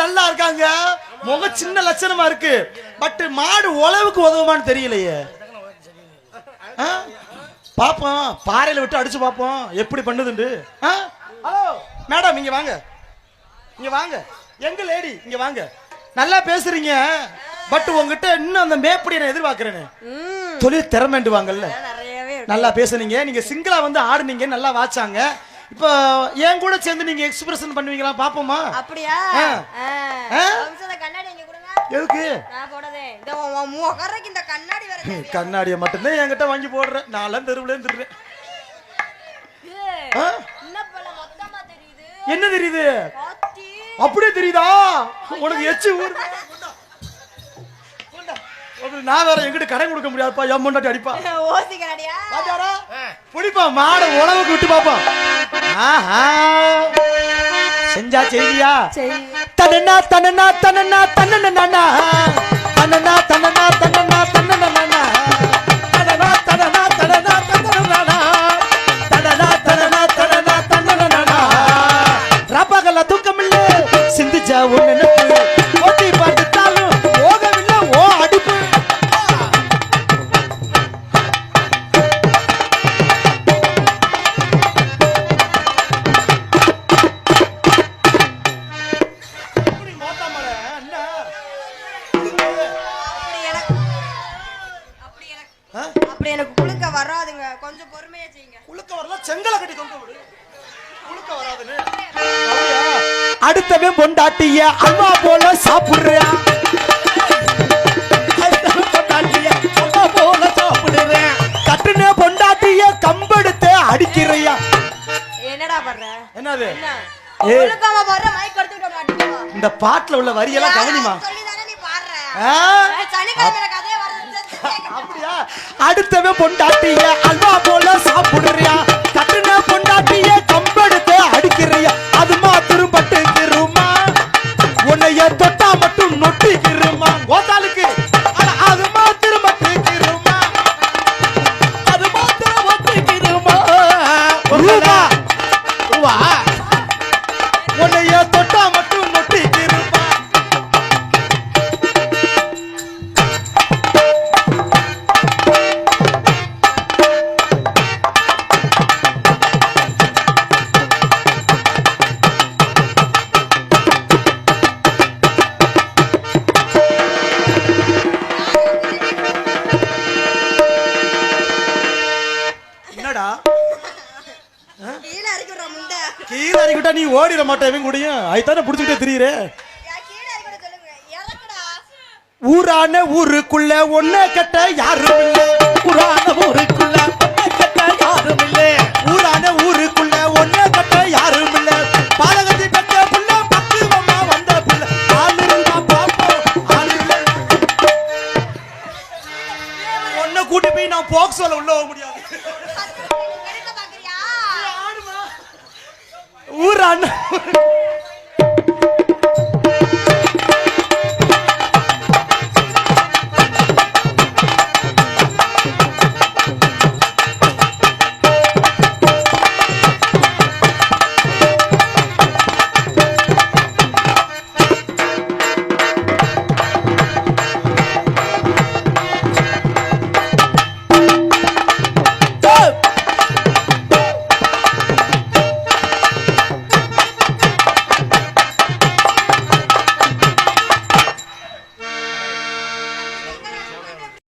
நல்லா இருக்காங்க, முகம் சின்ன லட்சணமா இருக்கு. பட் மாடு உழவுக்கு உதவுமான்னு தெரியலையே. பாப்போம், பாறையில விட்டு அடிச்சு பாப்போம் எப்படி பண்ணுதுண்டு. ஹலோ மேடம், இங்க வாங்க, இங்க வாங்க. எங்க லேடி, இங்க வாங்க. நல்லா பேசுறீங்க, பட் உங்ககிட்ட இன்னும் அந்த மேப்படி நான் எதிர்பார்க்கிறேன்னு. தொழில் திறமைண்டுவாங்கல்ல, நல்லா பேசுனீங்க. நீங்க சிங்கிளா வந்து ஆடுனீங்க, நல்லா வாச்சாங்க. இப்போ என் கூட சேர்ந்து நீங்க எக்ஸ்பிரஷன் பண்ணுவீங்களா பாப்போமா? அப்படியா? கண்ணாடி கொடுங்க. எதுக்கு? நான் போடுறதே இந்த முகரைக்கு இந்த கண்ணாடி வர. கண்ணாடியை மட்டும்தான் என்கிட்ட வாங்கி போடுறேன். நான்லாம் தெருவுல திருறேன். என்ன தெரியுது? அப்படியே தெரியுதா உனக்கு? எச்சு ஊர் நான் வேற எங்கிட்ட கடன் கொடுக்க முடியாதுப்பா. என் முன்னாடி அடிப்பா. ஓசி கண்ணாடியா பாத்தாரா? புடிப்பா மாட உழவுக்கு விட்டு பாப்போம். செஞ்சா செய்தியா? தனனா தனனா தனனா தனனா தனனா தனனா தனனா தனனா தனனா தனனா தனனா தனனா தனனா தனனா தனனா தனனா தனனா ராப்பகல தூக்கமில்ல சிந்திச்சா ஒன்னு நினைப்பு ஓட்டி பார்த்தாலும் ஓகவில்ல ஓ அடிப்பு. அப்படி எனக்கு குளுக்க வராதுங்க, கொஞ்சம் பொறுமையா செய்யுங்க. குளுக்க வரல செங்கலை கட்டி தொங்க விடு. குளுக்க வராதுன்னு அடுத்தவன் பொண்டாட்டிய அல்வா போல சாப்பிடுறியா? பொண்டாட்டிய அல்வா போல சாப்பிடுறேன். கட்டுன பொண்டாட்டிய கம்பெடுத்து அடிக்கிறியா? என்னடா பண்ற? என்னது? குளுக்காம வர்ற மைக் எடுத்துட்ட மாட்டீங்க. இந்த பாட்டுல உள்ள வரியெல்லாம் கவனிமா. சொல்லிதானே நீ பாடுற. சனிக்கிழமை கதைய வரது. அப்படியா? அடுத்தவன் பொண்டாட்டிய அல்வா போல சாப்பிடுறியா? கட்டுன பொண்டாட்டிய கம்பெடுத்து அடிக்கிறியா? அது மாத்திரம் பட்டுக்கிருமா? உன்னைய தொட்டா மட்டும் நொட்டிக்கிருமா? ஓசாலுக்கு அது மாத்திரம் பட்டுக்கிருமா? அது மாத்திரம் ஒட்டிக்கிருமா? உன்னைய தொட்டா மட்டும் நொட்டிக்கிருமா? கீழே அறிக்கிட்டா நீ ஓடிட மாட்டேன் கூடியும். அதுதானே புடிச்சுக்கிட்டே திரியுற. ஊரான ஊருக்குள்ள ஒன்ன கட்ட யாரும் இல்ல. ஊரான ஊருக்குள்ள ஒன்ன கட்ட யாரும் இல்ல. ஊரான ஊருக்குள்ள ஒன்ன கட்ட யாரும் இல்ல. பாலகத்தை கட்ட புள்ள பக்குவமா வந்த புள்ள ஆளு இருந்தா பாப்போம் ஆளு இல்ல. ஒன்ன கூட்டி போய் நான் போக்சோல உள்ள போக முடியாது. ஊரான